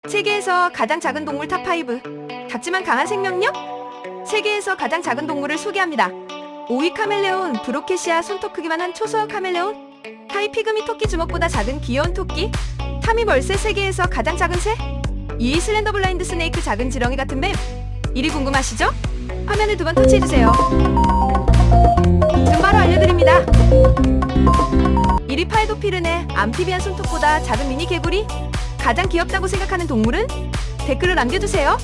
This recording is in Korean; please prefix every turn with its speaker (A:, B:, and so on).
A: 세계에서 가장 작은 동물 탑5. 작지만 강한 생명력? 세계에서 가장 작은 동물을 소개합니다. 5위 카멜레온, 브로케시아. 손톱 크기만 한 초소형 카멜레온. 4위 피그미. 토끼 주먹보다 작은 귀여운 토끼. 3위 벌새. 세계에서 가장 작은 새. 2위 슬렌더 블라인드 스네이크. 작은 지렁이 같은 뱀. 1위 궁금하시죠? 화면을 2번 터치해주세요. 지금 바로 알려드립니다. 1위 파에도피르네. 암피비안. 손톱보다 작은 미니 개구리. 가장 귀엽다고 생각하는 동물은? 댓글을 남겨주세요.